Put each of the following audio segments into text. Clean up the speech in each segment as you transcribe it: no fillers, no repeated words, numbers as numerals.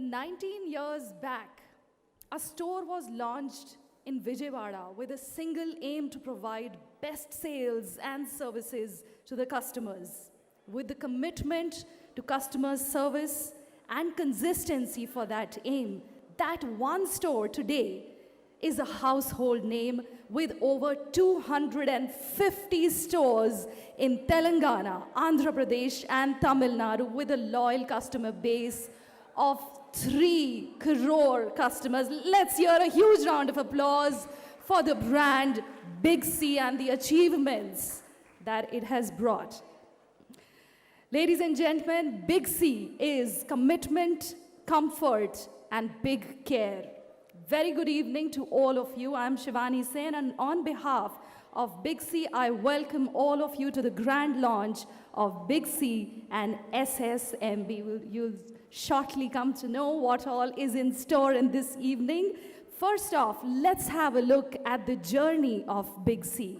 19 years back, a store was launched in Vijayawada with a single aim to provide best sales and services to the customers. With the commitment to customer service and consistency for that aim, that one store today is a household name with over 250 stores in Telangana, Andhra Pradesh, and Tamil Nadu, with a loyal customer base of 3 crore customers. Let's hear a huge round of applause for the brand Big C and the achievements that it has brought. Ladies and gentlemen, Big C is commitment, comfort, and big care. Very good evening to all of you. I'm Shivani Sen, and on behalf of Big C, I welcome all of you to the grand launch of Big C and SSMB. You'll shortly come to know what all is in store in this evening. First off, let's have a look at the journey of Big C.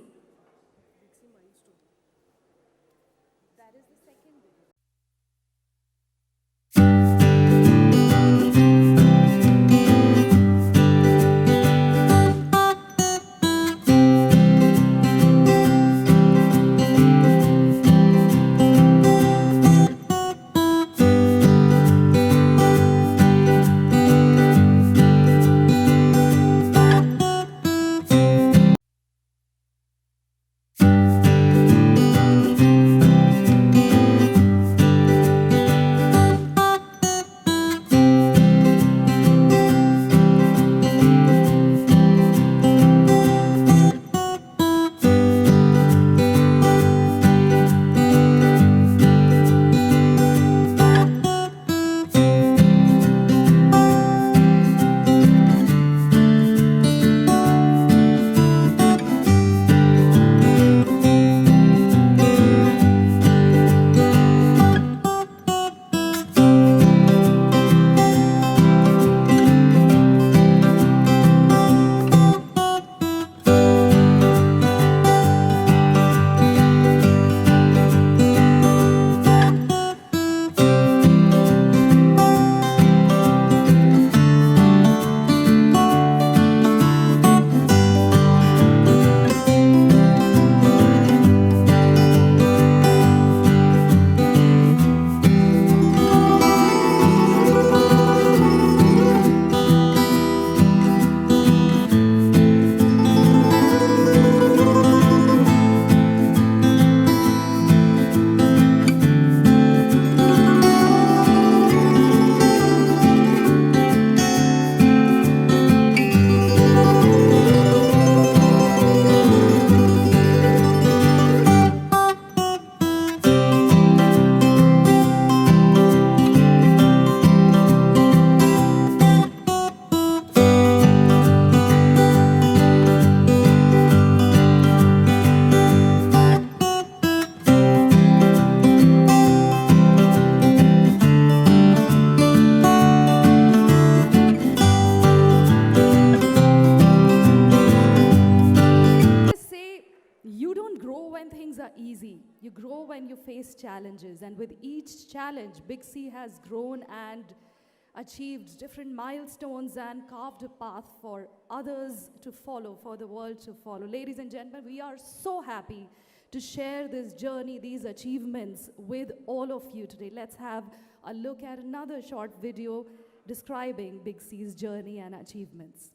Easy. You grow when you face challenges, and with each challenge, Big C has grown and achieved different milestones and carved a path for others to follow, for the world to follow. Ladies and gentlemen, we are so happy to share this journey, these achievements with all of you today. Let's have a look at another short video describing Big C's journey and achievements.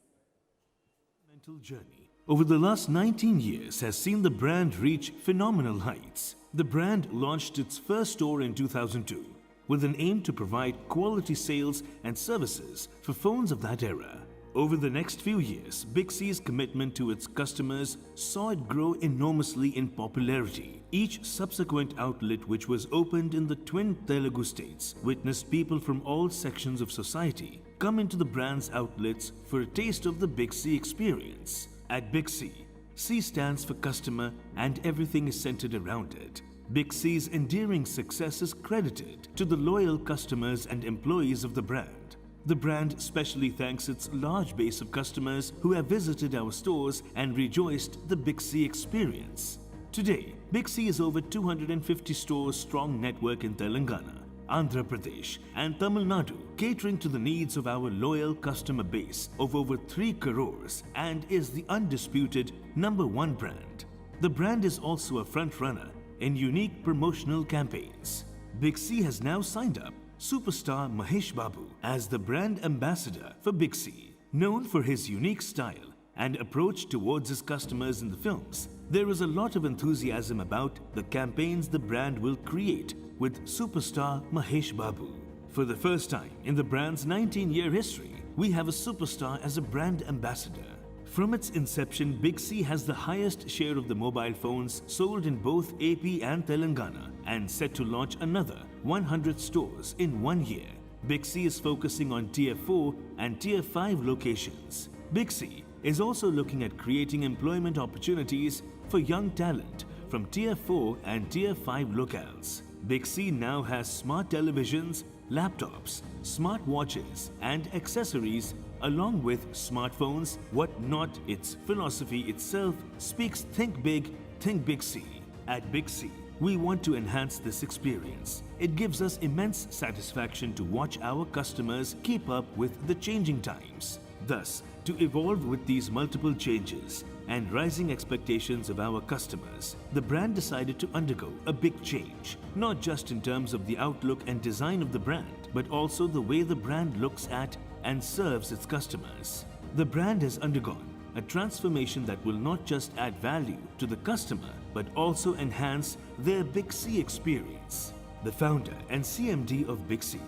Mental journey over the last 19 years has seen the brand reach phenomenal heights. The brand launched its first store in 2002 with an aim to provide quality sales and services for phones of that era. Over the next few years, Big C's commitment to its customers saw it grow enormously in popularity. Each subsequent outlet which was opened in the twin Telugu states witnessed people from all sections of society come into the brand's outlets for a taste of the Big C experience. At Big C, C stands for customer and everything is centered around it. Big C's endearing success is credited to the loyal customers and employees of the brand. The brand specially thanks its large base of customers who have visited our stores and rejoiced the Big C experience. Today, Big C is over 250 stores strong network in Telangana. Andhra Pradesh, and Tamil Nadu, catering to the needs of our loyal customer base of over 3 crores and is the undisputed #1 brand. The brand is also a front-runner in unique promotional campaigns. Big C has now signed up superstar Mahesh Babu as the brand ambassador for Big C. Known for his unique style and approach towards his customers in the films, there is a lot of enthusiasm about the campaigns the brand will create with superstar Mahesh Babu. For the first time in the brand's 19-year history, we have a superstar as a brand ambassador. From its inception, Big C has the highest share of the mobile phones sold in both AP and Telangana and set to launch another 100 stores in 1 year. Big C is focusing on Tier 4 and Tier 5 locations. Big C is also looking at creating employment opportunities for young talent from Tier 4 and Tier 5 locales. Big C now has smart televisions, laptops, smart watches and accessories along with smartphones. What not, its philosophy itself speaks think big, think Big C. At Big C, we want to enhance this experience. It gives us immense satisfaction to watch our customers keep up with the changing times. Thus, to evolve with these multiple changes and rising expectations of our customers, the brand decided to undergo a big change, not just in terms of the outlook and design of the brand, but also the way the brand looks at and serves its customers. The brand has undergone a transformation that will not just add value to the customer, but also enhance their Big C experience. The founder and CMD of Big C,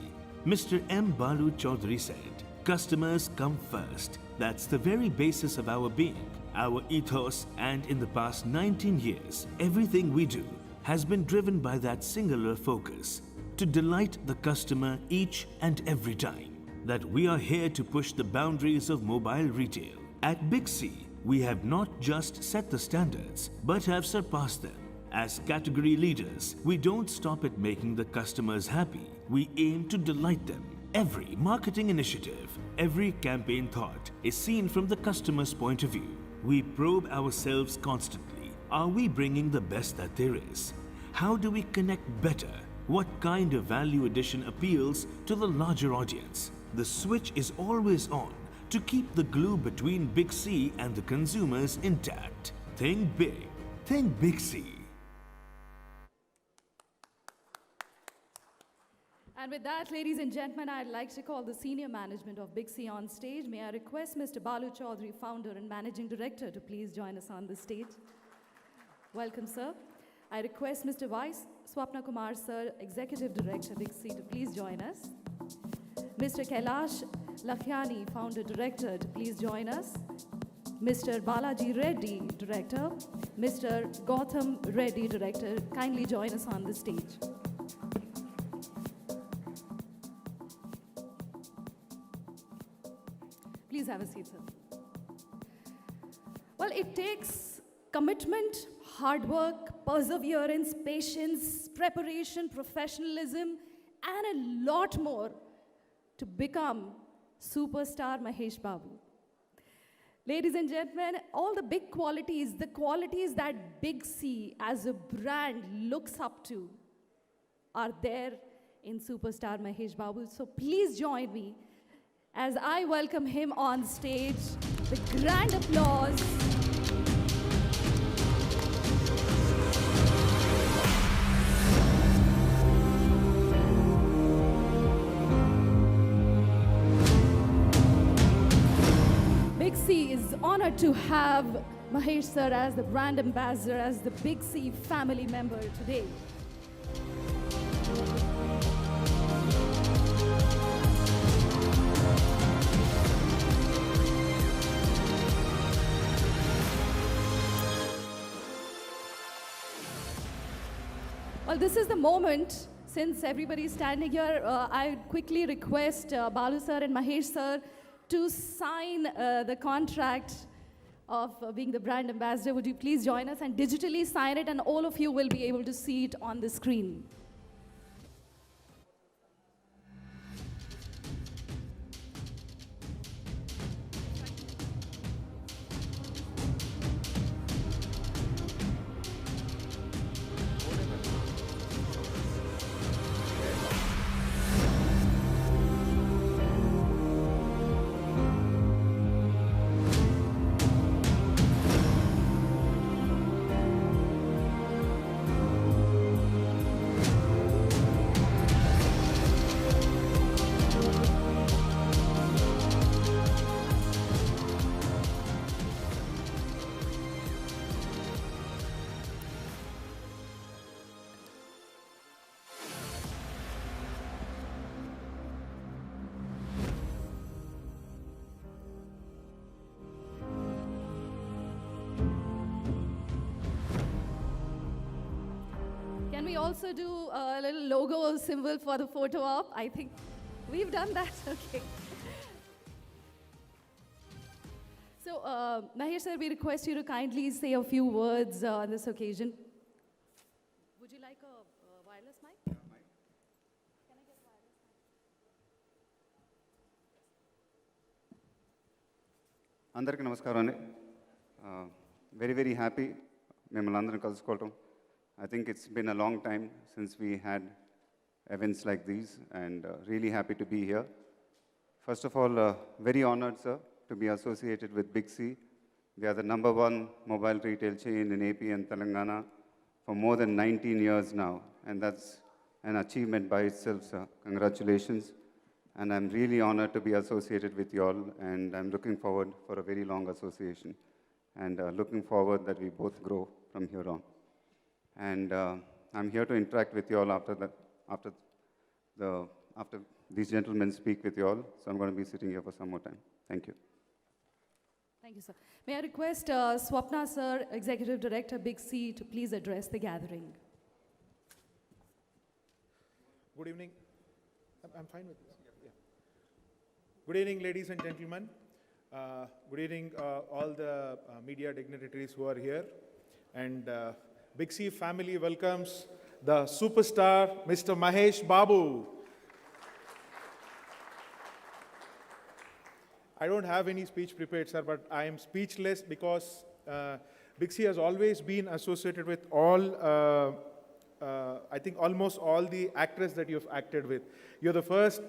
Mr. M. Balu Chaudhary said, "Customers come first. That's the very basis of our being, our ethos, and in the past 19 years, everything we do has been driven by that singular focus, to delight the customer each and every time. That we are here to push the boundaries of mobile retail. At Big C, we have not just set the standards, but have surpassed them. As category leaders, we don't stop at making the customers happy. We aim to delight them. Every marketing initiative, every campaign thought is seen from the customer's point of view. We probe ourselves constantly. Are we bringing the best that there is? How do we connect better? What kind of value addition appeals to the larger audience? The switch is always on to keep the glue between Big C and the consumers intact. Think big. Think Big C." And with that, ladies and gentlemen, I'd like to call the senior management of Big C on stage. May I request Mr. Balu Chaudhary, founder and managing director, to please join us on the stage. Welcome, sir. I request Mr. Vice Swapna Kumar, sir, executive director, Big C, to please join us. Mr. Kailash Lakhiani, founder director, to please join us. Mr. Balaji Reddy, director. Mr. Gautam Reddy, director, kindly join us on the stage. Please have a seat, sir. Well, it takes commitment, hard work, perseverance, patience, preparation, professionalism, and a lot more to become superstar Mahesh Babu. Ladies and gentlemen, all the big qualities, the qualities that Big C as a brand looks up to, are there in superstar Mahesh Babu. So please join me as I welcome him on stage. The grand applause. Big C is honored to have Mahesh sir as the brand ambassador, as the Big C family member today. Well, this is the moment. Since everybody is standing here, I quickly request Balu sir and Mahesh sir to sign the contract of being the brand ambassador. Would you please join us and digitally sign it, and all of you will be able to see it on the screen. we also do a little logo symbol for the photo op? I think we've done that. Okay. So, Mahesh sir, we request you to kindly say a few words on this occasion. Would you like a wireless mic? Can I get a wireless mic? అందరికీ నమస్కారం అండి very happy మిమ్మల్ని అందరం కలుసుకోవటం I think it's been a long time since we had events like these and really happy to be here. First of all, very honored, sir, to be associated with Big C. We are the #1 mobile retail chain in AP and Telangana for more than 19 years now, and that's an achievement by itself, sir. Congratulations. And I'm really honored to be associated with you all, and I'm looking forward for a very long association, and looking forward that we both grow from here on. And I'm here to interact with you all after these gentlemen speak with you all, so I'm going to be sitting here for some more time. Thank you. Thank you, sir. May I request Swapna sir, Executive Director, Big C, to please address the gathering. Good evening. I'm fine with this. Yeah. Good evening, ladies and gentlemen. Good evening, all the media dignitaries who are here. And Big C family welcomes the superstar, Mr. Mahesh Babu. I don't have any speech prepared, sir, but I am speechless because Big C has always been associated with all, I think almost all the actors that you've acted with. You're the first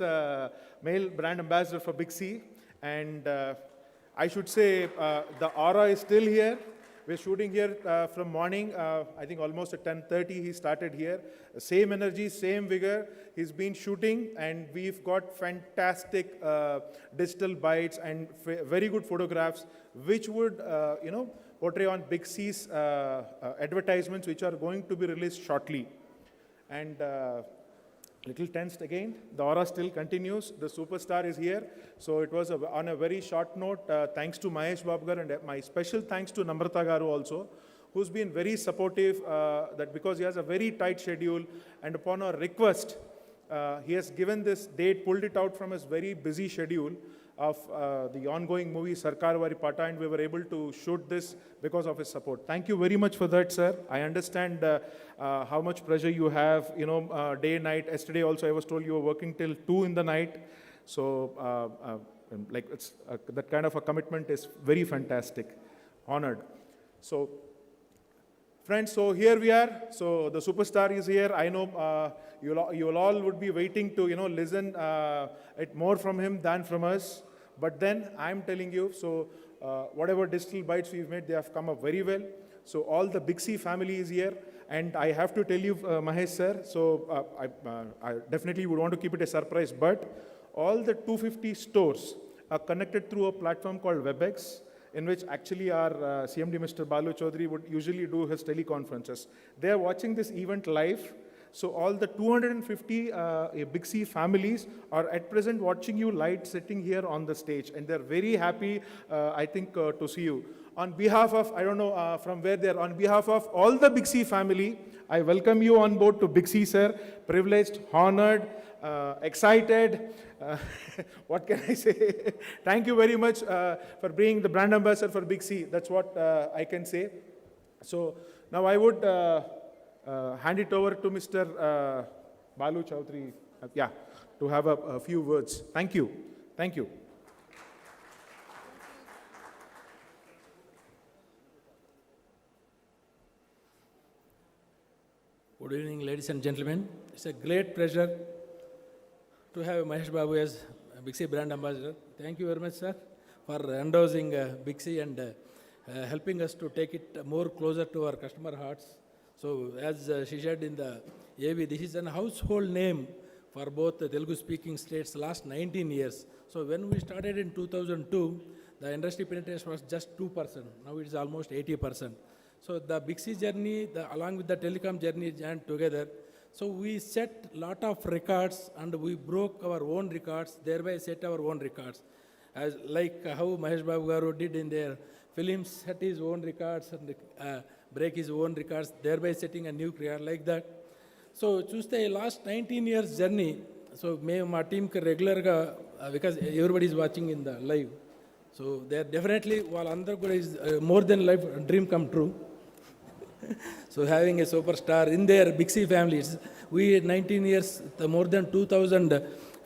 male brand ambassador for Big C, and I should say the aura is still here. We're shooting here from morning, I think almost at 10:30 he started here. Same energy, same vigor. He's been shooting and we've got fantastic digital bites and very good photographs which would, portray on Big C's advertisements which are going to be released shortly. And little tensed again. The aura still continues. The superstar is here. So it was on a very short note. Thanks to Mahesh Babu gar, and my special thanks to Namrata Garu also, who's been very supportive. That because he has a very tight schedule, and upon our request, he has given this date, pulled it out from his very busy schedule of the ongoing movie Sarkar Vari Pata, and we were able to shoot this because of his support. Thank you very much for that, sir. I understand how much pressure you have, day and night. Yesterday also I was told you were working till 2 in the night. So it's that kind of a commitment is very fantastic. Honored. So friends, so here we are. So the superstar is here. I know you all would be waiting to, listen it more from him than from us. But then I'm telling you, so whatever digital bites we've made, they have come up very well. So all the Big C family is here. And I have to tell you, Mahesh sir, so I definitely would want to keep it a surprise, but all the 250 stores are connected through a platform called WebEx, in which actually our CMD Mr. Balu Chaudhary would usually do his teleconferences. They are watching this event live. So all the 250 Big C families are at present watching you live sitting here on the stage. And they're very happy, I think, to see you. On behalf of, I don't know from where they're, on behalf of all the Big C family, I welcome you on board to Big C, sir. Privileged, honored, excited. What can I say? Thank you very much for being the brand ambassador for Big C. That's what I can say. So now I would hand it over to Mr. Balu Chaudhary, to have a few words. Thank you. Thank you. Good evening, ladies and gentlemen. It's a great pleasure to have Mahesh Babu as Big C brand ambassador. Thank you very much, sir, for endorsing Big C and helping us to take it more closer to our customer hearts. So, as she said in the AV, this is a household name for both the Telugu-speaking states last 19 years. So, when we started in 2002, the industry penetration was just 2%. Now it is almost 80%. So, the Big C journey, along with the telecom journey, joined together. So, we set lot of records and we broke our own records, thereby set our own records. As like how Mahesh Babu Garu did in their films, set his own records and break his own records, thereby setting a new record like that. So చూస్తే last 19 years journey, so మేము మా టీంకి రెగ్యులర్గా because everybody is watching in the live, so they are definitely వాళ్ళందరూ కూడా is more than life dream come true. So having a superstar in their Big C families, we 19 years, more than 2,000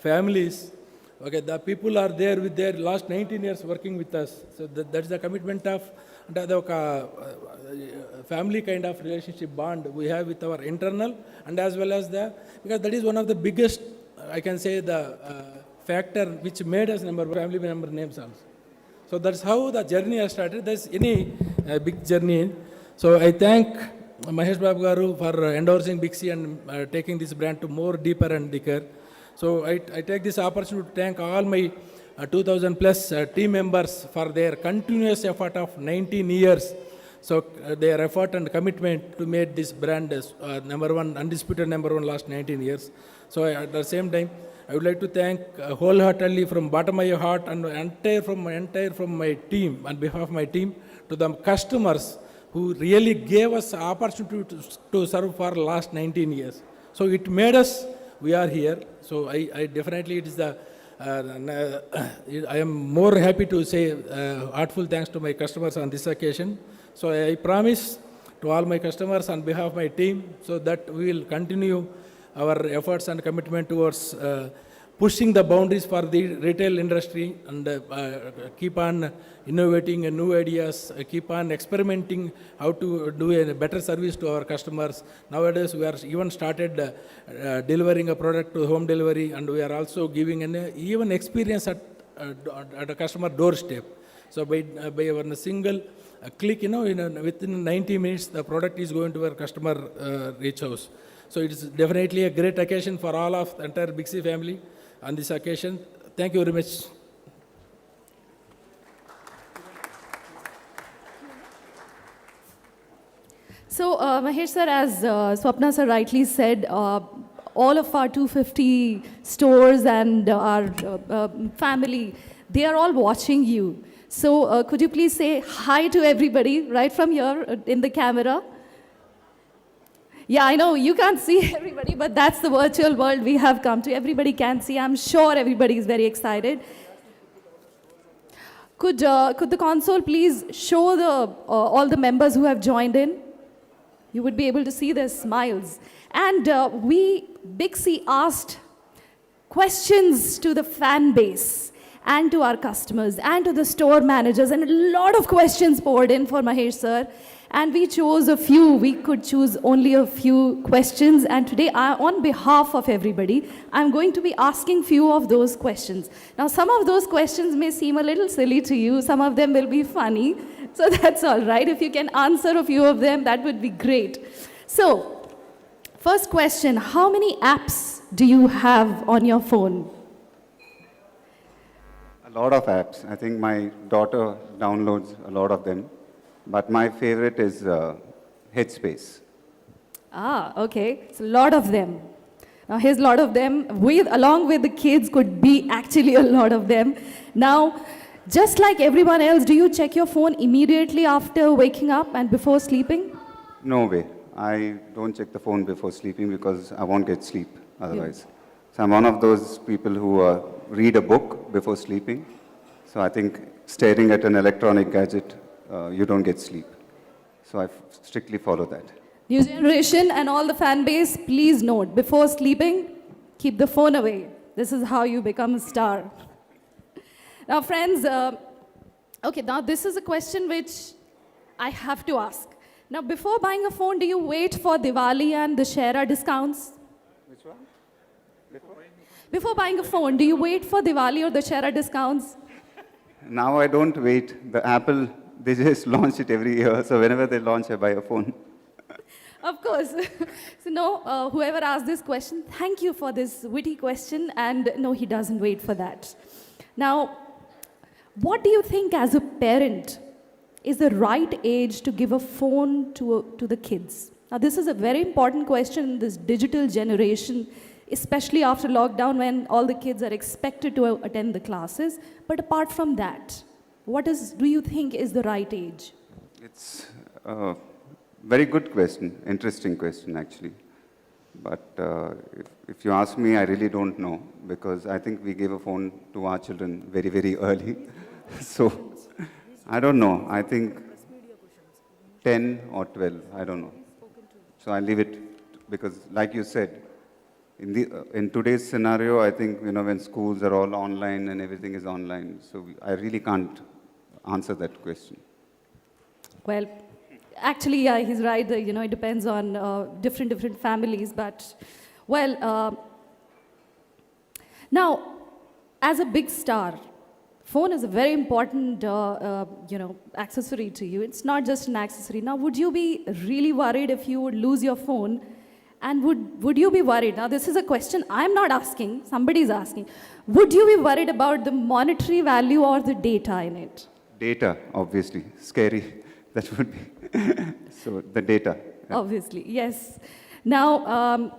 families, okay, the people are there with their last 19 years working with us. So that's the commitment of the family kind of relationship bond we have with our internal and as well as the, because that is one of the biggest, I can say, the factor which made us family member names also. So that's how the journey has started. There's any big journey. So I thank Mahesh Babu Garu for endorsing Big C and taking this brand to more deeper and thicker. So I take this opportunity to thank all my 2,000 plus team members for their continuous effort of 19 years. So their effort and commitment to make this brand number one, undisputed number one last 19 years. So at the same time, I would like to thank wholeheartedly from bottom of my heart and entire from my team, on behalf of my team, to the customers who really gave us opportunity to serve for last 19 years. So it made us, we are here. So I definitely, it is the, I am more happy to say heartful thanks to my customers on this occasion. So I promise to all my customers on behalf of my team, so that we will continue our efforts and commitment towards pushing the boundaries for the retail industry and keep on innovating new ideas, keep on experimenting how to do a better service to our customers. Nowadays, we are even started delivering a product to home delivery, and we are also giving an even experience at a customer doorstep. So by a single click, within 90 minutes, the product is going to our customer reach house. So it is definitely a great occasion for all of the entire Big C family on this occasion. Thank you very much. So, Mahesh sir, as Swapna sir rightly said, all of our 250 stores and our family, they are all watching you. So, could you please say hi to everybody right from here in the camera? Yeah, I know you can't see everybody, but that's the virtual world we have come to. Everybody can see. I'm sure everybody is very excited. Could the console please show all the members who have joined in? You would be able to see their smiles. And we, Big C, asked questions to the fan base and to our customers and to the store managers, and a lot of questions poured in for Mahesh sir. And we chose a few. We could choose only a few questions. And today, on behalf of everybody, I'm going to be asking few of those questions. Now, some of those questions may seem a little silly to you. Some of them will be funny. So that's all right. If you can answer a few of them, that would be great. So, first question, how many apps do you have on your phone? A lot of apps. I think my daughter downloads a lot of them. But my favorite is Headspace. Ah, okay. So a lot of them. Now here's a lot of them. Along with the kids could be actually a lot of them. Now, just like everyone else, do you check your phone immediately after waking up and before sleeping? No way. I don't check the phone before sleeping because I won't get sleep otherwise. So I'm one of those people who read a book before sleeping. So I think staring at an electronic gadget, you don't get sleep. So I strictly follow that. New generation and all the fan base, please note, before sleeping, keep the phone away. This is how you become a star. Now, friends, okay, now this is a question which I have to ask. Now, before buying a phone, do you wait for Diwali and the Shera discounts? Which one? Before buying a phone, do you wait for Diwali or the Shera discounts? Now I don't wait. The Apple, they just launch it every year. So whenever they launch, I buy a phone. Of course. So no, whoever asked this question, thank you for this witty question. And no, he doesn't wait for that. Now, what do you think as a parent is the right age to give a phone to the kids? Now, this is a very important question in this digital generation, especially after lockdown when all the kids are expected to attend the classes. But apart from that, do you think is the right age? It's a very good question, interesting question actually. But if you ask me, I really don't know, because I think we gave a phone to our children very, very early. So, I don't know. I think 10 or 12, I don't know. So I leave it, because like you said, in today's scenario, I think, when schools are all online and everything is online, so I really can't answer that question. Well, actually, yeah, he's right. It depends on different families. But, well, now, as a big star, phone is a very important, accessory to you. It's not just an accessory. Now, would you be really worried if you would lose your phone? And would you be worried? Now, this is a question I'm not asking. Somebody's asking. Would you be worried about the monetary value or the data in it? Data, obviously, scary. That would be. So the data. Yeah. Obviously, yes. Now,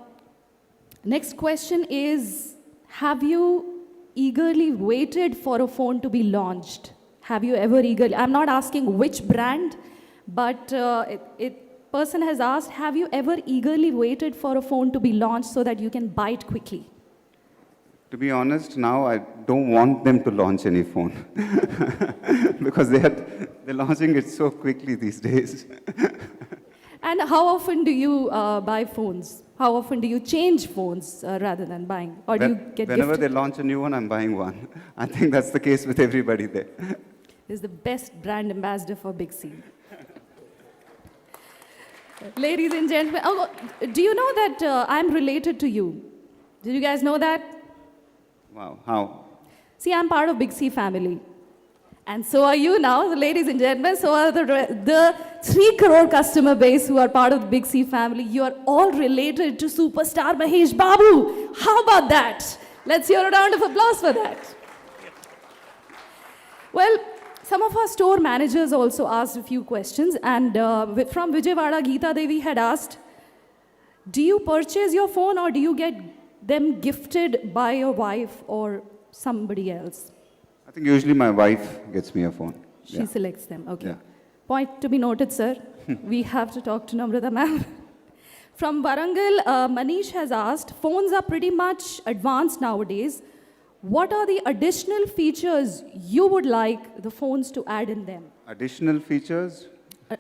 next question is, have you eagerly waited for a phone to be launched? Have you ever eagerly, I'm not asking which brand, but person has asked, have you ever eagerly waited for a phone to be launched so that you can buy it quickly? To be honest, now I don't want them to launch any phone because they're launching it so quickly these days. And how often do you buy phones? How often do you change phones rather than buying? Or do you get Whenever gifted? they launch a new one, I'm buying one. I think that's the case with everybody there. Is the best brand ambassador for Big C. Ladies and gentlemen, do you know that I'm related to you? Did you guys know that? Wow, how? See, I'm part of Big C family. And so are you now, ladies and gentlemen. So are the 3 crore customer base who are part of the Big C family. You are all related to superstar Mahesh Babu. How about that? Let's hear a round of applause for that. Well, some of our store managers also asked a few questions. And from Vijayawada, Geeta Devi had asked, do you purchase your phone or do you get them gifted by your wife or somebody else? I think usually my wife gets me a phone. She selects them, okay. Yeah. Point to be noted, sir. We have to talk to Namrata ma'am. From Warangal, Manish has asked, phones are pretty much advanced nowadays. What are the additional features you would like the phones to add in them? Additional features?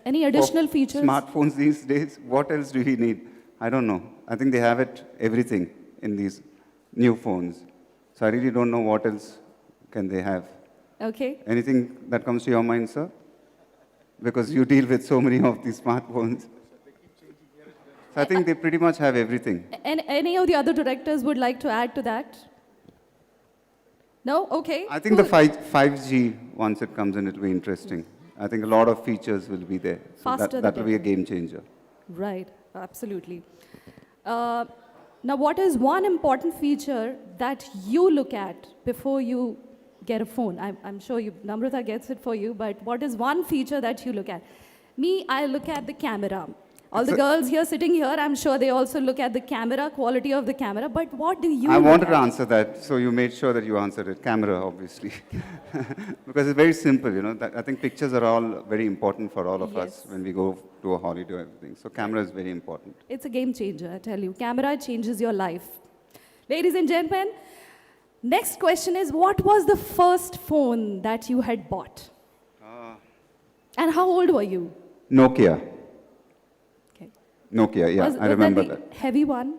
Any additional For features? Smartphones these days, what else do we need? I don't know. I think they have everything in these new phones. So I really don't know what else can they have. Okay. Anything that comes to your mind, sir? Because you deal with so many of these smartphones. So I think they pretty much have everything. And any of the other directors would like to add to that? No? Okay. I think the cool. 5G, once it comes in, it will be interesting. I think a lot of features will be there. So Faster that the will be a better. game changer. Right, absolutely. Now, what is one important feature that you look at before you get a phone? I'm sure Namrata gets it for you, but what is one feature that you look at? Me, I look at the camera. All the girls here sitting here, I'm sure they also look at the camera, quality of the camera, but what do you I look wanted at? to answer that, so you made sure that you answered it. Camera, obviously. Because it's very simple, I think pictures are all very important for all of us Yes. when we go to a holiday or everything. So camera is very important. It's a game changer, I tell you. Camera changes your life. Ladies and gentlemen, next question is, what was the first phone that you had bought? And how old were you? Nokia. Okay. Nokia, yeah, I remember that. that. The heavy one?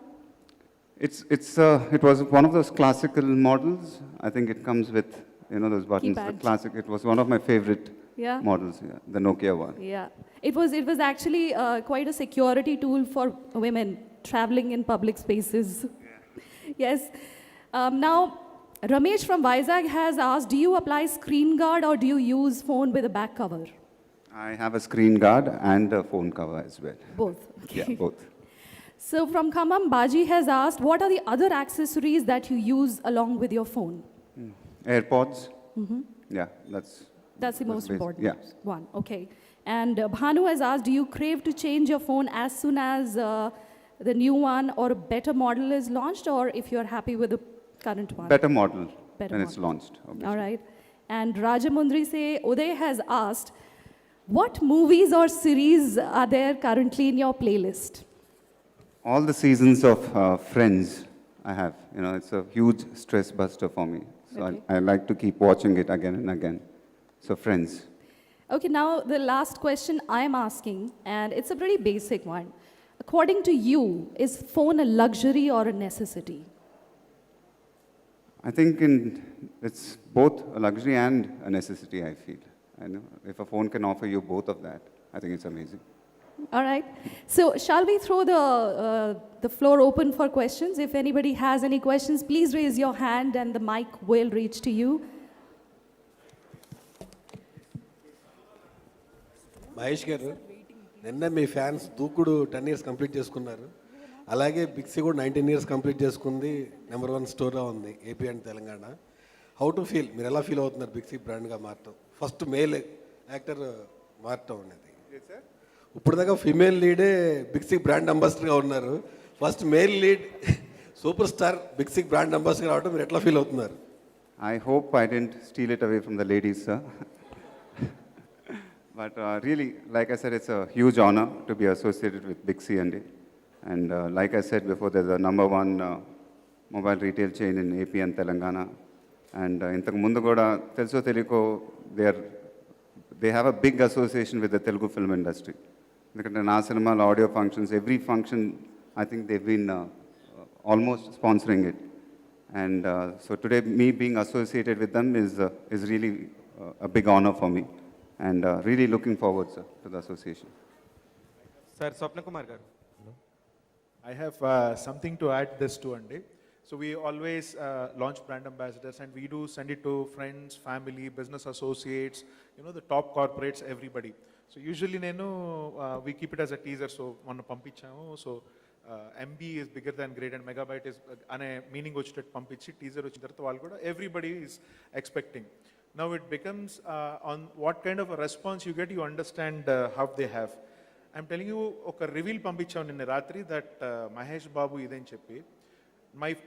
It was one of those classical models. I think it comes with, those buttons. The Keypad. classic. It was one of my favorite Yeah. models, the Nokia one. Yeah. It was actually quite a security tool for women traveling in public spaces. Yes. Now, Ramesh from Vizag has asked, do you apply screen guard or do you use phone with a back cover? I have a screen guard and a phone cover as well. Both. Yeah, Okay. both. So from Khammam, Baji has asked, what are the other accessories that you use along with your phone? AirPods. Yeah, That's the most basic. important Yeah. one. Okay. And Bhanu has asked, do you crave to change your phone as soon as the new one or a better model is launched, or if you're happy with the current one? Better model Better when it's model. launched, obviously. All right. And Rajamundri say, Uday has asked, what movies or series are there currently in your playlist? all the seasons of Friends I have. You know, it's a huge stress buster for me. So Okay. I like to keep watching it again and again. So Friends. Okay, now the last question I'm asking, and it's a pretty basic one. According to you, is phone a luxury or a necessity? I think it's both a luxury and a necessity, I feel. I know if a phone can offer you both of that, I think it's amazing. All right. So, shall we throw the floor open for questions? If anybody has any questions, please raise your hand, and the mic will reach to you. Mahesh గారు నిన్న మీ fans దూకుడు 10 years complete చేసుకున్నారు. అలాగే బిక్సీ కూడా 19 years complete చేసుకుంది. Number 1 స్టోర్లో ఉంది AP and Telangana. How to feel, మీరు ఎలా ఫీల్ అవుతున్నారు బిక్సీ బ్రాండ్గా మారటం, ఫస్ట్ మేల్ యాక్టర్ మారటం అనేది? ఇప్పుడు దాకా ఫిమేల్ లీడే బిక్సీ బ్రాండ్ అంబాసిడర్గా ఉన్నారు. First male lead super star Big C brand ambassador రావడం మీరు ఎట్లా ఫీల్ అవుతున్నారు? I hope I didn't steal it away from the ladies, sir. But really, like I said, it's a huge honor to be associated with Big C and like I said before, they're the number 1 mobile retail chain in AP and Telangana. And intaku mundu kuda teluso teliko they have a big association with the Telugu film industry. Because na cinema audio functions, every function, I think they've been almost sponsoring it. And so today, me being associated with them is really a big honor for me. And really looking forward, sir, to the association. Sir, Swapna Kumar garu. I have something to add this to Andy. So we always launch brand ambassadors, and we do send it to friends, family, business associates, you know, the top corporates, everybody. So usually we keep it as a teaser. So manna pampichamu. So MB is bigger than great and megabyte is ane meaning vachittu pampichi teaser vachin tarvata vallu kuda everybody is expecting. Now it becomes on what kind of a response you get, you understand how they have. I'm telling you, oka reveal pampicham ninna ratri that Mahesh Babu ideni cheppi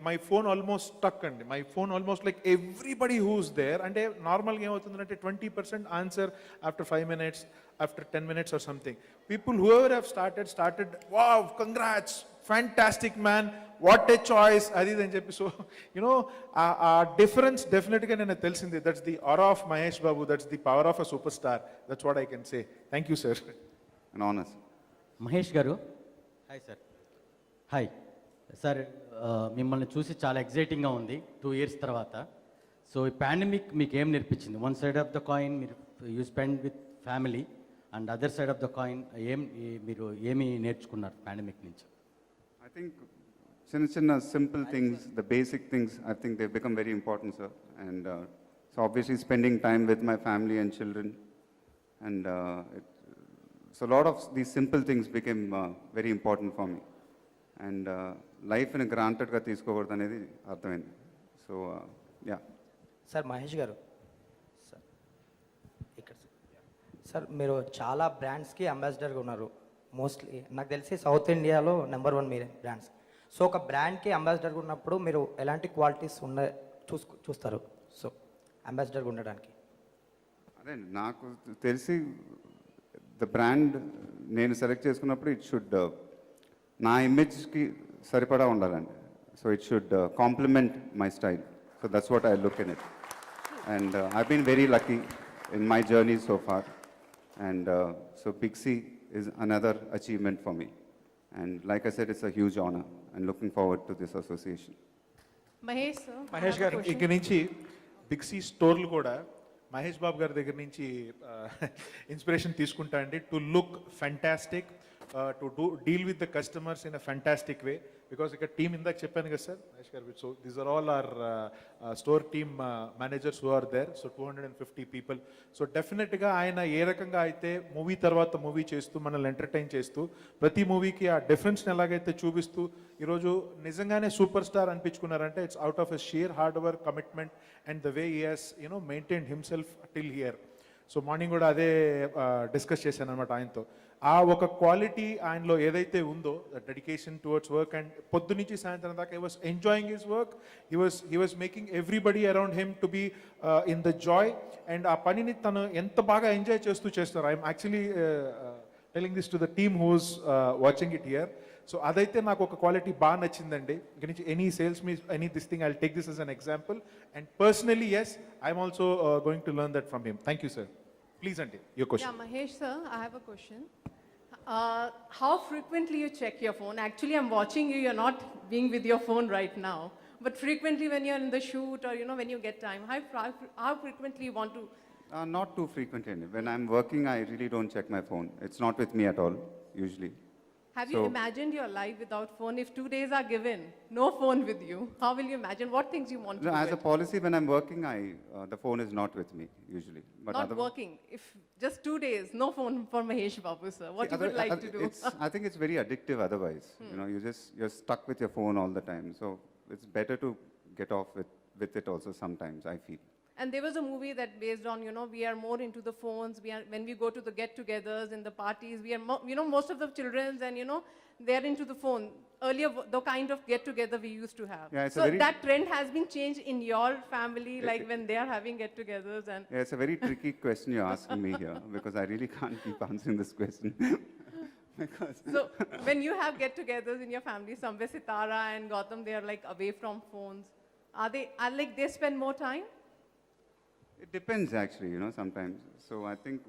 my phone almost stuck and my phone almost like everybody who's there and normal game avutundante 20% answer after 5 minutes, after 10 minutes or something. People whoever have started, wow, congrats, fantastic man, what a choice, adi then cheppi. So you know, difference definitely ga nenu telisindi. That's the aura of Mahesh Babu, that's the power of a superstar. That's what I can say. Thank you, sir. An honor, sir. Mahesh గారు, hi sir. Hi sir, మిమ్మల్ని చూసి చాలా ఎగ్జైటింగ్గా ఉంది 2 years తర్వాత. So ఈ pandemic మీకు ఏం నేర్పించింది? One side of the coin మీరు you spend with family, and other side of the coin మీరు ఏమి నేర్చుకున్నారు పాండమిక్ నుంచి? I think chinna simple things, the basic things, I think they've become very important, sir. And so obviously spending time with my family and children, and so a lot of these simple things became very important for me. And life in a granted ga తీసుకోకూడదు అనేది అర్థమైంది. So yeah. Sir Mahesh గారు, sir ఇక్కడ sir మీరు చాలా బ్రాండ్స్కి అంబాసిడర్గా ఉన్నారు. Mostly నాకు తెలిసి సౌత్ ఇండియాలో నెంబర్ 1 మీరే బ్రాండ్స్. సో ఒక బ్రాండ్కి అంబాసిడర్గా ఉన్నప్పుడు మీరు ఎలాంటి క్వాలిటీస్ చూస్తారు సో అంబాసిడర్గా ఉండడానికి? అదే నాకు తెలిసి ద బ్రాండ్ నేను సెలెక్ట్ చేసుకున్నప్పుడు ఇట్ షుడ్ నా ఇమేజ్కి సరిపడా ఉండాలండి. So it should complement my style. So that's what I look in it. And I been very lucky in my journey so far. And so big C is another achievement for me. And like I said, it's a huge honor and looking forward to this association. Mahesh, sir. Mahesh గారు, ఇక్కడి నుంచి big C స్టోర్లు కూడా మహేష్ బాబు గారి దగ్గర నుంచి inspiration తీసుకుంటా అండి. To look fantastic, to deal with the customers in a fantastic way. Because ఇక్కడ టీమ్ ఇందాక చెప్పాను కదా sir Mahesh garu. So these are all our store team managers who are there. So 250 people. So డెఫినెట్గా ఆయన ఏ రకంగా అయితే మూవీ తర్వాత మూవీ చేస్తూ మనల్ని ఎంటర్టైన్ చేస్తూ ప్రతి మూవీకి ఆ డిఫరెన్స్ని ఎలాగైతే చూపిస్తూ ఈరోజు నిజంగానే సూపర్ స్టార్ అనిపించుకున్నారంటే it's out of a sheer hard work, commitment and the way he has maintain himself till here. So morning కూడా అదే డిస్కస్ చేశాను అనమాట ఆయనతో. ఆ ఒక క్వాలిటీ ఆయనలో ఏదైతే ఉందో, డెడికేషన్ టువర్డ్స్ వర్క్, అండ్ పొద్దు నుంచి సాయంత్రం దాకా he was enjoying his work. He was making everybody around him to be in the joy. And ఆ పనిని తను ఎంత బాగా ఎంజాయ్ చేస్తూ చేస్తారు. I'm actually telling this to the team who's watching it here. So అదైతే నాకు ఒక క్వాలిటీ బాగా నచ్చిందండి. ఇక నుంచి ఎనీ సేల్స్ మీ any this thing I take this as an example, and personally yes, I'm also going to learn that from him. Thank you, sir. Please, auntie, your question. Yeah, Mahesh sir, I have a question. How frequently you check your phone? Actually, I'm watching you. You're not being with your phone right now, but frequently when you're in the shoot or when you get time, how frequently you want to? Not too frequently. When I'm working, I really don't check my phone. It's not with me at all, usually. Have you imagined your life without phone? If 2 days are given, no phone with you, how will you imagine? What things you want to No, do? as a policy, when I'm working, the phone is not with me, usually. But Not working. If just 2 days, no phone for Mahesh Babu sir. What you would like to do? I think it's very addictive otherwise. You're stuck with your phone all the time. So it's better to get off with it also sometimes, I feel. And there was a movie that based on, we are more into the phones. When we go to the get-togethers and the parties, we are, most of the children and, they're into the phone. Earlier, the kind of get-together we used to have. Yeah, it's a so very- that trend has been changed in your family, like when they are having get-togethers and. Yeah, it's a very tricky question you're asking me here because I really can't keep answering this question. Because So when you have get-togethers in your family, somewhere Sitara and Gautam, they are like away from phones. Are like they spend more time? it depends actually, sometimes. So I think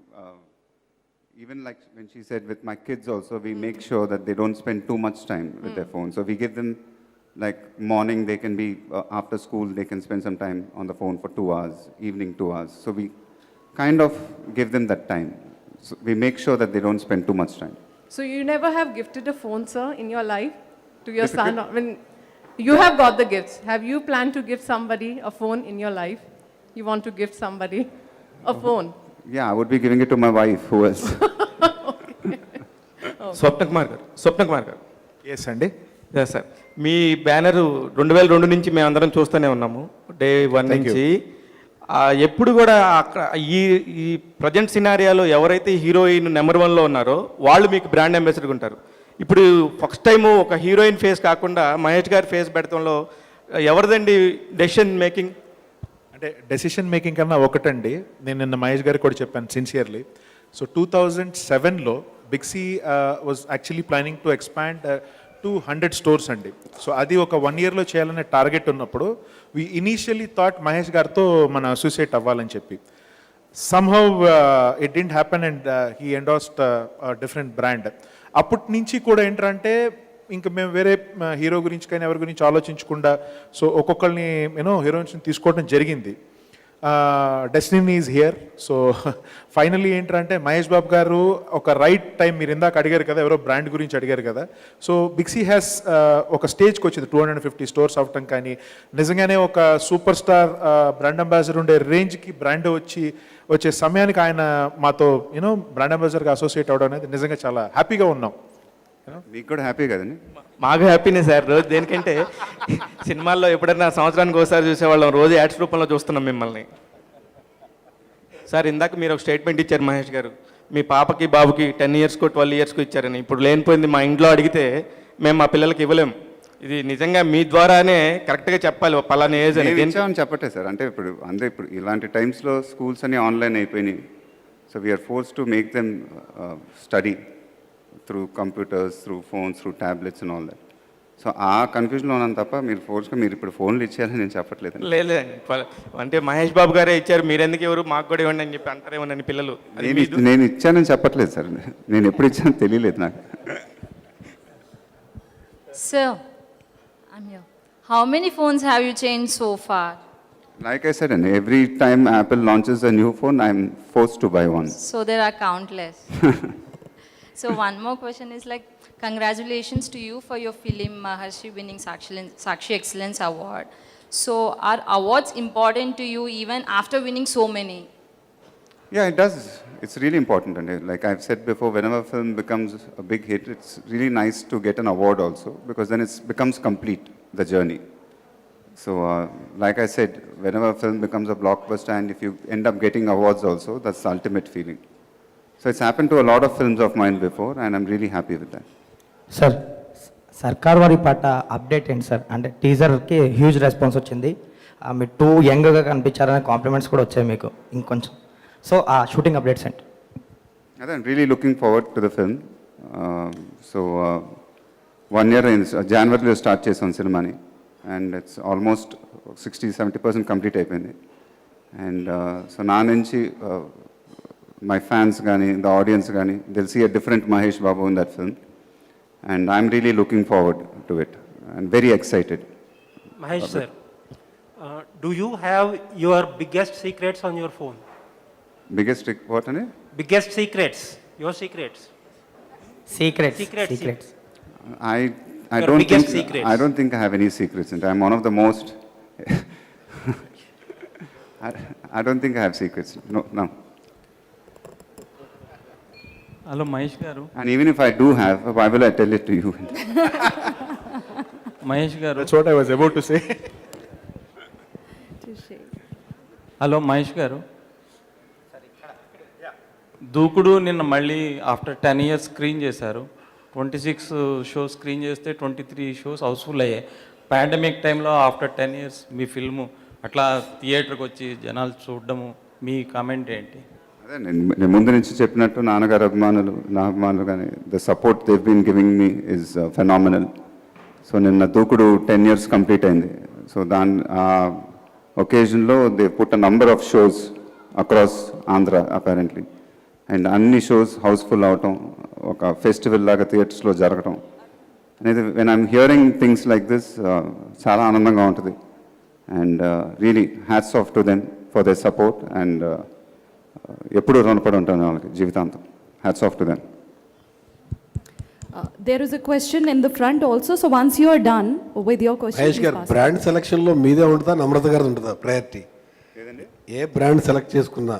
even like when she said with my kids also, we make sure that they don't spend too much time with their phone. So we give them like morning, they can be, after school, they can spend some time on the phone for 2 hours, evening 2 hours. So we kind of give them that time. So we make sure that they don't spend too much time. So you never have gifted a phone, sir, in your life to your son? When you have got the gifts, have you planned to give somebody a phone in your life? You want to gift somebody a phone? Yeah, I would be giving it to my wife. Who else? స్వప్న కుమార్ గారు Yes, అండి. Yes sir, మీ banner 2002 నుంచి మేము అందరం చూస్తూనే ఉన్నాము, day 1 Thank you. నుంచి. ఎప్పుడు కూడా అక్కడ ఈ ప్రజెంట్ సినారియాలో ఎవరైతే హీరోయిన్ నెంబర్ 1లో ఉన్నారో వాళ్ళు మీకు బ్రాండ్ అంబాసిడర్గా ఉంటారు. ఇప్పుడు ఫస్ట్ టైము ఒక హీరోయిన్ ఫేస్ కాకుండా మహేష్ గారి ఫేస్ పెడతంలో ఎవరిదండి డెసిషన్ మేకింగ్? అంటే డెసిషన్ మేకింగ్ కన్నా ఒకటండి, నేను నిన్న మహేష్ గారికి కూడా చెప్పాను సిన్సియర్లీ. సో 2007లో Big C was actually planning to expand to 100 stores అండి. సో అది ఒక 1 yearలో చేయాలనే టార్గెట్ ఉన్నప్పుడు వి ఇనీషియలీ థాట్ మహేష్ గారితో మనం అసోసియేట్ అవ్వాలని చెప్పి. Somehow it didn't happen and he endorsed different brand. అప్పటి నుంచి కూడా ఏంటంటే ఇంకా మేము వేరే హీరో గురించి కానీ ఎవరి గురించి ఆలోచించకుండా సో ఒక్కొక్కరిని హీరోయిన్స్ని తీసుకోవడం జరిగింది. Destiny is here. So finally ఏంటంటే మహేష్ బాబు గారు ఒక రైట్ టైం, మీరు ఇందాక అడిగారు కదా, ఎవరో బ్రాండ్ గురించి అడిగారు కదా. సో బిగ్సీ హ్యాస్ ఒక స్టేజ్కి వచ్చింది 250 స్టోర్స్ అవటం, కానీ నిజంగానే ఒక సూపర్ స్టార్ బ్రాండ్ అంబాసిడర్ ఉండే రేంజ్కి బ్రాండ్ వచ్చే సమయానికి ఆయన మాతో బ్రాండ్ అంబాసిడర్గా అసోసియేట్ అవ్వడం అనేది నిజంగా చాలా హ్యాపీగా ఉన్నాం. మీకు కూడా హ్యాపీ కదండి? మాకు హ్యాపీనే సార్. రోజు దేనికంటే సినిమాల్లో ఎప్పుడైనా సంవత్సరానికి ఒకసారి చూసేవాళ్ళం, రోజు యాడ్స్ రూపంలో చూస్తున్నాం మిమ్మల్ని. సార్, ఇందాక మీరు ఒక స్టేట్మెంట్ ఇచ్చారు మహేష్ గారు, మీ పాపకి బాబుకి 10 yearsకో 12 yearsకో ఇచ్చారని. ఇప్పుడు లేనిపోయింది మా ఇంట్లో అడిగితే మేము మా పిల్లలకి ఇవ్వలేం. ఇది నిజంగా మీ ద్వారానే కరెక్ట్గా చెప్పాలి పలానా ఏజ్ అని. ఇచ్చామని చెప్పట్లేదు సార్. అంటే ఇప్పుడు ఇలాంటి టైమ్స్లో స్కూల్స్ అన్ని ఆన్లైన్ అయిపోయినాయి. So we're force to make them study through computers, through phones, through tablets and all that. So ఆ కన్ఫ్యూజన్లో ఉన్నాను తప్ప మీరు ఇప్పుడు ఫోన్లు ఇచ్చారని నేను చెప్పట్లేదు. లేదండి, అంటే మహేష్ బాబు గారే ఇచ్చారు, మీరెందుకు ఎవరు మాకు కూడా ఇవ్వండి అని చెప్పి అంటారేమోనని పిల్లలు. నేను ఇచ్చానని చెప్పట్లేదు సార్. నేను ఎప్పుడు ఇచ్చానో తెలియలేదు నాకు. Sir, I'm here. How many phones have you changed so far? Like I said, and every time Apple launches a new phone, I'm forced to buy one. So there are countless. So one more question is like, congratulations to you for your film Maharshi winning Sakshi Excellence Award. So are awards important to you even after winning so many? Yeah, it does. It's really important. And like I've said before, whenever a film becomes a big hit, it's really nice to get an award also, because then it becomes complete, the journey. So like I said, whenever a film becomes a blockbuster and if you end up getting awards also, that's the ultimate feeling. So it's happened to a lot of films of mine before, and I'm really happy with that. Sir, సర్కార్ వారి పాట update ఏంటి sir? అంటే టీజర్కి huge response వచ్చింది, మీరు two యంగ్గా కనిపించారనే compliments కూడా వచ్చాయి మీకు ఇంకొంచెం. సో ఆ షూటింగ్ అప్డేట్స్ ఏంటి? I'm really looking forward to the film. So 1 year అయింది జనవరిలో స్టార్ట్ చేసాం సినిమాని అండ్ ఇట్స్ ఆల్మోస్ట్ 60-70% కంప్లీట్ అయిపోయింది అండ్ సో నా నుంచి మై ఫ్యాన్స్ కానీ ద ఆడియన్స్ కానీ will see a different Mahesh Babu in that film and I'm really looking forward to it and very excited. Mahesh sir, do you have your biggest secrets on your phone? Biggest what అని Biggest secrets, your secrets. Secrets Secrets. Secrets I Your don't biggest think secrets. I don't think I have any secrets. And I'm one of the most. I don't think I have secrets. No. Hello Mahesh గారు. And even if I do have, why will I tell it to you? Mahesh గారు. That's what I was about to say. Hello Mahesh గారు. దూకుడు నిన్న మళ్ళీ after 10 years screen చేశారు. 26 shows screen చేస్తే 23 shows Housefull అయ్యాయి. Pandemic టైంలో ఆఫ్టర్ 10 years మీ film అట్లా థియేటర్కి వచ్చి జనాలు చూడడము మీ కామెంట్ ఏంటి? అదే నేను ముందు నుంచి చెప్పినట్టు నాన్నగారు అభిమానులు నా అభిమానులు కానీ the support they've been giving me is phenomenal. So నిన్న దూకుడు 10 years కంప్లీట్ అయింది. సో ఒకేజన్లో they put a number of shows across Andhra apparently and అన్ని షోస్ హౌస్ఫుల్ అవటం ఒక ఫెస్టివల్ లాగా థియేటర్స్లో జరగటం అనేది when I'm hearing things like this చాలా ఆనందంగా ఉంటుంది and really hats off to them for their support and ఎప్పుడూ రుణపడి ఉంటాను వాళ్ళకి జీవితాంతం. Hats off to them. There is a question in the front also, so once you are done with your question, Mahesh గారు, brand సెలక్షన్లో మీదే ఉంటుందా నమ్రత గారు ఉంటుందా ప్రయారిటీ? ఏ బ్రాండ్ సెలెక్ట్ చేసుకున్నా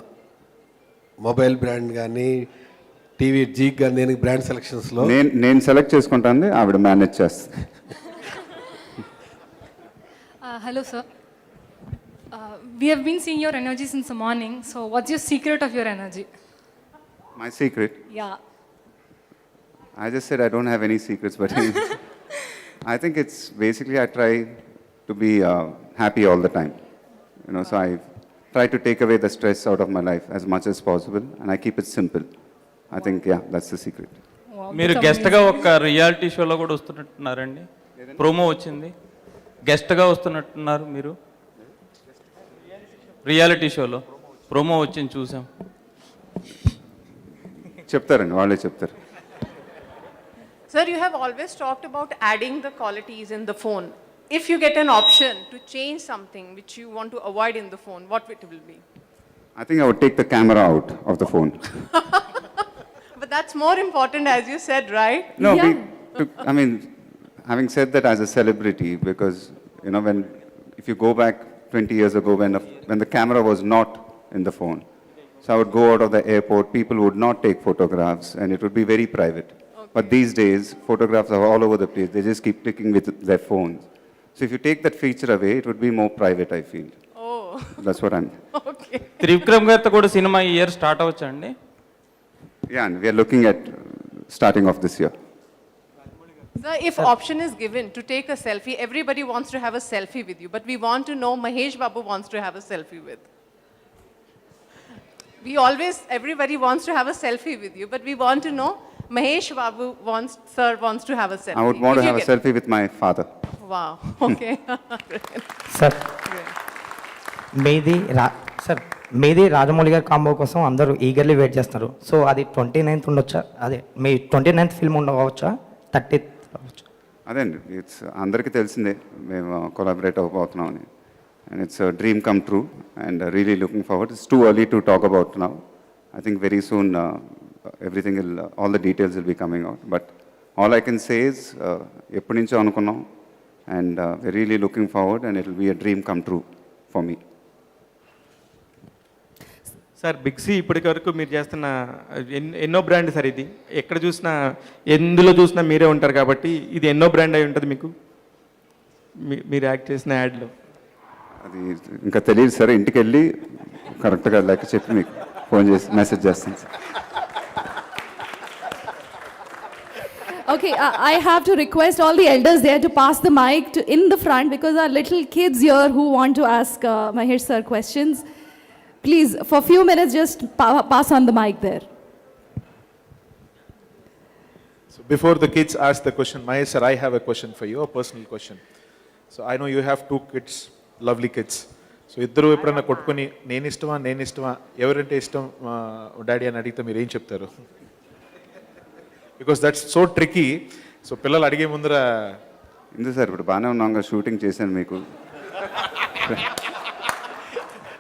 మొబైల్ బ్రాండ్ కానీ టీవీ జీక్ కానీ నేను బ్రాండ్ సెలక్షన్స్లో నేను సెలెక్ట్ చేసుకుంటాను, ఆవిడ మేనేజ్ చేస్తుంది. Hello, sir. We have been seeing your energy since the morning. So, what's your secret of your energy? My secret? Yeah. I just said I don't have any secrets, but I think it's basically I try to be happy all the time. So I try to take away the stress out of my life as much as possible, and I keep it simple. I think, yeah, that's the secret. మీరు గెస్ట్గా ఒక reality షోలో కూడా వస్తున్నట్టున్నారండి. Promo వచ్చింది, గెస్ట్గా వస్తున్నట్టున్నారు మీరు. Reality షోలో promo వచ్చింది చూసాం. చెప్తారండి, వాళ్ళే చెప్తారు. Sir, you have always talked about adding the qualities in the phone. If you get an option to change something which you want to avoid in the phone, what it will be? I think I would take the camera out of the phone. But that's more important, as you said, right? No, Yeah. I mean, having said that as a celebrity, because, if you go back 20 years ago when the camera was not in the phone, so I would go out of the airport, people would not take photographs and it would be very private. But these days, photographs are all over the place. They just keep clicking with their phones. So if you take that feature away, it would be more private, I feel. Oh, That's what I'm... okay. Trivikram గారితో కూడా సినిమా ఈ year start అవ్వచ్చండి. Yeah, and we are looking at starting off this year. Sir, if option is given to take a selfie, everybody wants to have a selfie with you, but we want to know Mahesh Babu wants to have a selfie with. Everybody wants to have a selfie with you, but we want to know Mahesh Babu sir wants to have a selfie. I would want If to you have a get- selfie with my father. Wow, okay. Sir మీది రాజమౌళి గారి combo కోసం అందరూ eagerly wait చేస్తున్నారు. So అది 29th ఉండొచ్చా? అదే మీ 29th film ఉండవచ్చా? 30th అవ్వచ్చు? అదేండి, ఇట్స్ అందరికీ తెలిసిందే మేము collaborate అవ్వబోతున్నామని. And it's a dream come true and really looking forward. It's too early to talk about now. I think very soon all the details will be coming out. But all I can say is, ఎప్పటి నుంచో అనుకున్నాం and we're really looking forward and it will be a dream come true for me. Sir, Big C ఇప్పటి వరకు మీరు చేస్తున్న ఎన్నో brand sir ఇది. ఎక్కడ చూసినా ఎందులో చూసినా మీరే ఉంటారు కాబట్టి ఇది ఎన్నో బ్రాండ్ అయి ఉంటుంది మీకు, మీరు యాక్ట్ చేసిన యాడ్లో. అది ఇంకా తెలియదు సార్, ఇంటికి వెళ్ళి కరెక్ట్గా లెక్క చెప్పి మీకు ఫోన్ చేసి మెసేజ్ చేస్తాను sir. Okay, I have to request all the elders there to pass the mic in the front because there are little kids here who want to ask Mahesh sir questions. Please, for a few minutes, just pass on the mic there. So before the kids ask the question, Mahesh sir, I have a question for you, a personal question. So I know you have 2 kids, lovely kids. So ఇద్దరు ఎప్పుడన్నా కొట్టుకొని నేను ఇష్టమా ఎవరంటే ఇష్టం daddy అని అడిగితే మీరు ఏం చెప్తారు? Because that's so tricky. So పిల్లలు అడిగే ముందర ఇందు సార్ ఇప్పుడు బాగానే ఉన్నాం, షూటింగ్ చేశాను మీకు.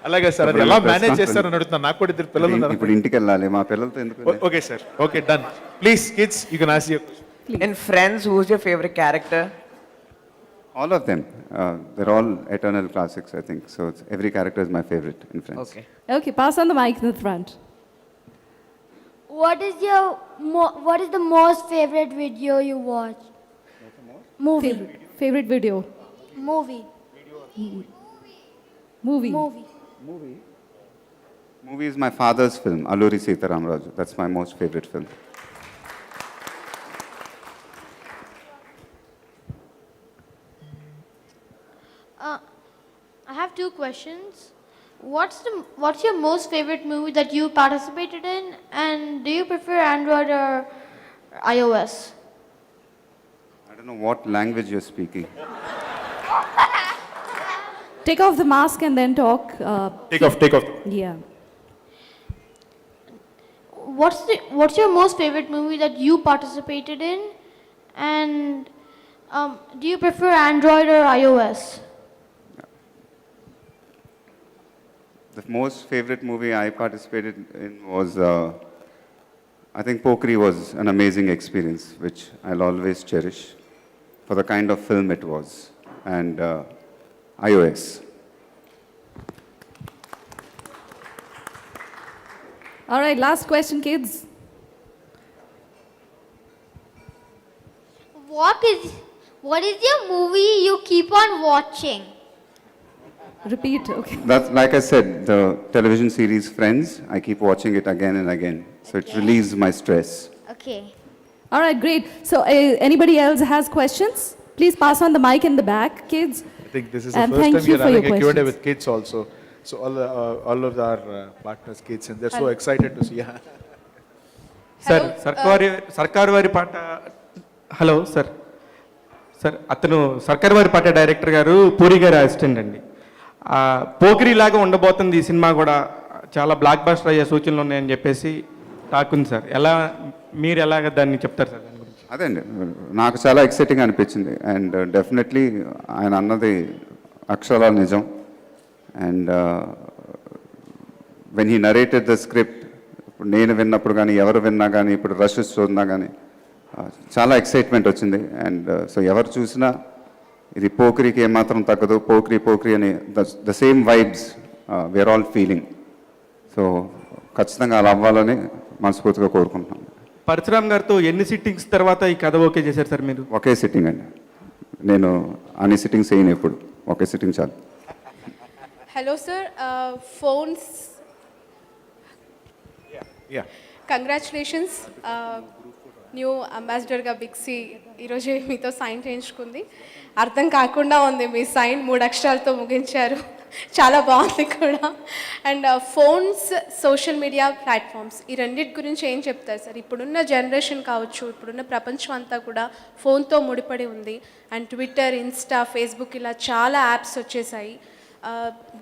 అలాగే సార్, అది ఎలా మేనేజ్ చేస్తారని అడుగుతున్నా. నాకు కూడా 2 పిల్లలు ఉన్నారు. ఇప్పుడు ఇంటికి వెళ్ళాలి, మా పిల్లలతో ఎందుకు? Okay sir, okay, done. Please kids, you can ask your question. In Friends, who's your favorite character? All of them. They're all eternal classics, I think. So every character is my favorite in Friends. Okay. Okay, pass on the mic in the front. What is the most favorite video you watch? Movie. Favorite video. Movie. Movie. Movie is my father's film, Alluri Sitaramraju. That's my most favorite film. I have 2 questions. What's your most favorite movie that you participated in, and do you prefer Android or iOS? I don't know what language you're speaking. Take off the mask and then talk. Take off. Yeah. What's your most favorite movie that you participated in, and do you prefer Android or iOS? The most favorite movie I participated in was, I think Pokri was an amazing experience, which I'll always cherish for the kind of film it was. And iOS. All right, last question, kids. What is your movie you keep on watching? Repeat, okay. That's, like I said, the television series Friends, I keep watching it again and again. So it relieves my stress. Okay. All right, great. So anybody else has questions? Please pass on the mic in the back, kids. I think this is And the first thank time you you're for your having a Q&A questions. with kids also. So all of our partners, kids, and they're so excited to see. Sir సర్కారు వారి పాట. Hello sir. Sir అతను సర్కారు వారి పాట director గారు పూరి గారి assistant అండి. పోకిరి లాగా ఉండబోతుంది ఈ సినిమా కూడా, చాలా బ్లాక్ బస్టర్ అయ్యే సూచనలు ఉన్నాయని చెప్పేసి టాక్ ఉంది సార్. మీరు ఎలాగ దాన్ని చెప్తారు సార్ దాని గురించి? అదే అండి, నాకు చాలా ఎక్సైటింగ్ అనిపించింది. అండ్ డెఫినెట్లీ ఆయన అన్నది అక్షరాల నిజం. And when he narrated the script, ఇప్పుడు నేను విన్నప్పుడు కానీ ఎవరు విన్నా కానీ ఇప్పుడు రష్ చూసినా కానీ చాలా ఎక్సైట్మెంట్ వచ్చింది. అండ్ సో ఎవరు చూసినా ఇది పోకిరికి ఏమాత్రం తగ్గదు, పోకిరి అని the same vibes where all feeling. So ఖచ్చితంగా అలా అవ్వాలని మనస్ఫూర్తిగా కోరుకుంటున్నాను. పరశురామ్ గారితో ఎన్ని సిట్టింగ్స్ తర్వాత ఈ కథ ఓకే చేశారు సార్ మీరు? ఒకే సిట్టింగ్ అండి, నేను అన్ని సిట్టింగ్స్ చేయను, ఎప్పుడు ఒకే సిట్టింగ్ చాలు. Hello, sir. Phones. Yeah. Congratulations. New అంబాసిడర్గా బిగ్సీ ఈరోజు మీతో సైన్ చేయించుకుంది. అర్థం కాకుండా ఉంది మీ సైన్, 3 అక్షరాలతో ముగించారు, చాలా బాగుంది కూడా. And phones, social media platforms, ఈ రెండింటి గురించి ఏం చెప్తారు సార్? ఇప్పుడున్న జనరేషన్ కావచ్చు, ఇప్పుడున్న ప్రపంచం అంతా కూడా ఫోన్తో ముడిపడి ఉంది. అండ్ ట్విట్టర్, ఇన్స్టా, ఫేస్బుక్ ఇలా చాలా యాప్స్ వచ్చేసాయి.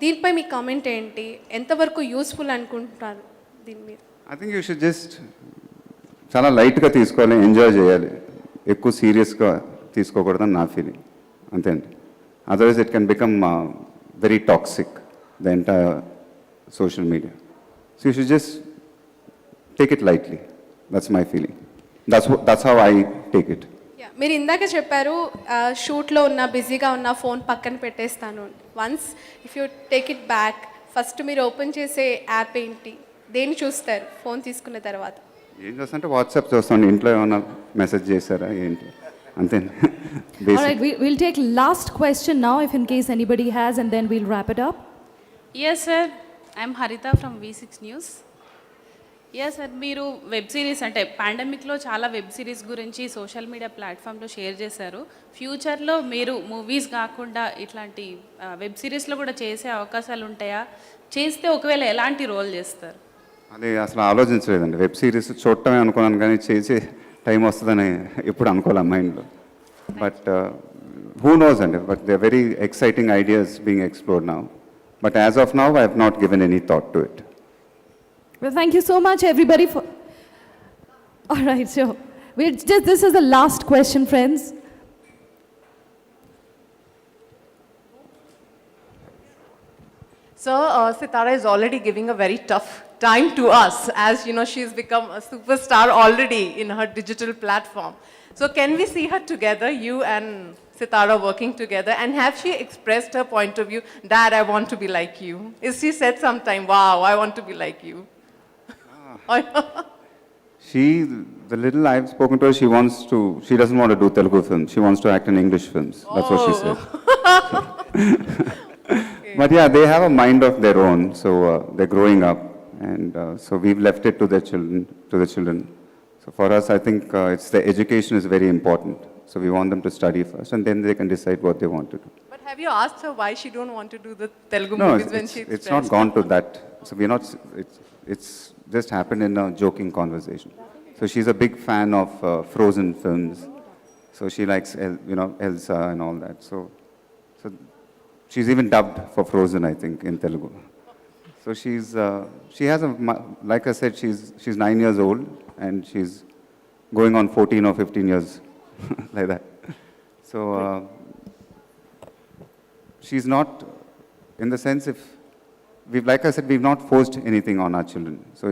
దీనిపై మీ కామెంట్ ఏంటి? ఎంతవరకు యూస్ఫుల్ అనుకుంటున్నారు దీని మీద? I think you should just చాలా లైట్గా తీసుకోవాలి, ఎంజాయ్ చేయాలి, ఎక్కువ సీరియస్గా తీసుకోకూడదని నా ఫీలింగ్, అంతే అండి. Otherwise it can become very toxic, the entire social media. So you should just take it lightly, that's my feeling, that's how I take it. మీరు ఇందాక చెప్పారు షూట్లో ఉన్న బిజీగా ఉన్న ఫోన్ పక్కన పెట్టేస్తాను. Once if you take it back, first మీరు open చేసే యాప్ ఏంటి, దేన్ని చూస్తారు ఫోన్ తీసుకున్న తర్వాత? ఏం చూస్తుంటే వాట్సాప్ చూస్తాను, ఇంట్లో ఏమన్నా మెసేజ్ చేశారా ఏంటి, అంతే. All right, we'll take last question now, if in case anybody has, and then we'll wrap it up. Yes, sir. I'm Harita from V6 News. Yes sir, మీరు వెబ్ సిరీస్ అంటే పాండమిక్లో చాలా వెబ్ సిరీస్ గురించి social media ప్లాట్ఫామ్లో share చేశారు. ఫ్యూచర్లో మీరు movies కాకుండా ఇట్లాంటి వెబ్ సిరీస్లో కూడా చేసే అవకాశాలు ఉంటాయా? చేస్తే ఒకవేళ ఎలాంటి రోల్ చేస్తారు? అది అసలు ఆలోచించలేదండి. వెబ్ సిరీస్ చూడటమే అనుకున్నాను, కానీ చేసే టైం వస్తుందని ఎప్పుడు అనుకోవాలి మైండ్లో. But who knows, and but there are very exciting ideas being explored now. But as of now, I have not given any thought to it. Well, thank you so much, everybody. For all right, so this is the last question, friends. So, Sitara is already giving a very tough time to us, as you know, she's become a superstar already in her digital platform. So, can we see her together, you and Sitara working together? And have she expressed her point of view, Dad, I want to be like you? Is she said sometime, wow, I want to be like you? The little I've spoken to her, she doesn't want to do Telugu films. She wants to act in English films. That's what she said. But yeah, they have a mind of their own, so they're growing up, and so we've left it to the children. So for us, I think it's the education is very important. So we want them to study first, and then they can decide what they want to do. But have you asked her why she don't want to do the Telugu No, movies when she's it's not gone to that. So we're not. It's just happened in a joking conversation. So she's a big fan of Frozen films. So she likes, Elsa and all that. So she's even dubbed for Frozen, I think, in Telugu. So she has like I said, she's 9 years old, and she's going on 14 or 15 years, like that. So she's not, in the sense, like I said, we've not forced anything on our children. So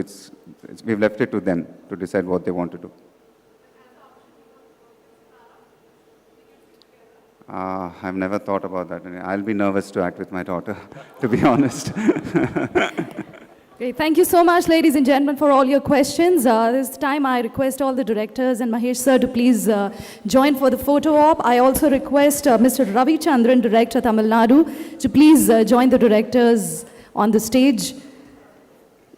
we've left it to them to decide what they want to do. I've never thought about that. I'll be nervous to act with my daughter, to be honest. Great. Thank you so much, ladies and gentlemen, for all your questions. This time I request all the directors and Mahesh sir to please join for the photo op. I also request Mr. Ravi Chandran, Director, Tamil Nadu, to please join the directors on the stage.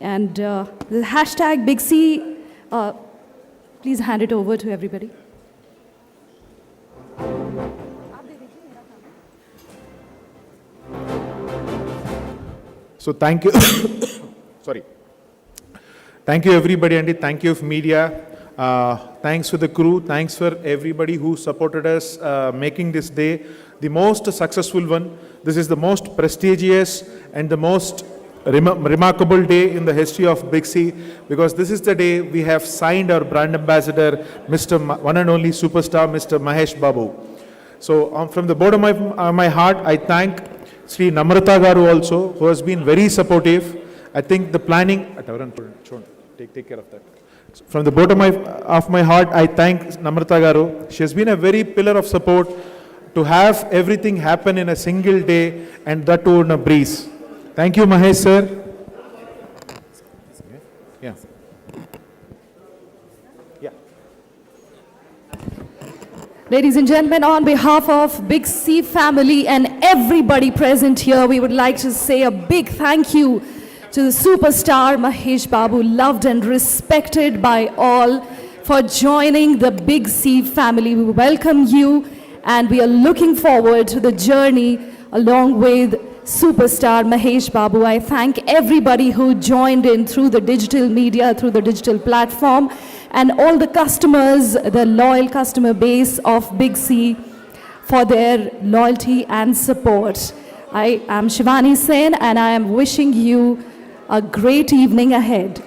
And the hashtag Big C, please hand it over to everybody. So thank you. Sorry. Thank you everybody, and thank you media. Thanks to the crew. Thanks for everybody who supported us making this day the most successful one. This is the most prestigious and the most remarkable day in the history of Big C, because this is the day we have signed our brand ambassador, Mr. One and only superstar, Mr. Mahesh Babu. So from the bottom of my heart, I thank Sri Namrata Garu also, who has been very supportive. I think the planning, take care of that. From the bottom of my heart, I thank Namrata Garu. She has been a very pillar of support to have everything happen in a single day, and that too in a breeze. Thank you, Mahesh sir. Yeah. Ladies and gentlemen, on behalf of Big C family and everybody present here, we would like to say a big thank you to the superstar Mahesh Babu, loved and respected by all, for joining the Big C family. We welcome you, and we are looking forward to the journey along with superstar Mahesh Babu. I thank everybody who joined in through the digital media, through the digital platform, and all the customers, the loyal customer base of Big C, for their loyalty and support. I am Shivani Sen, and I am wishing you a great evening ahead.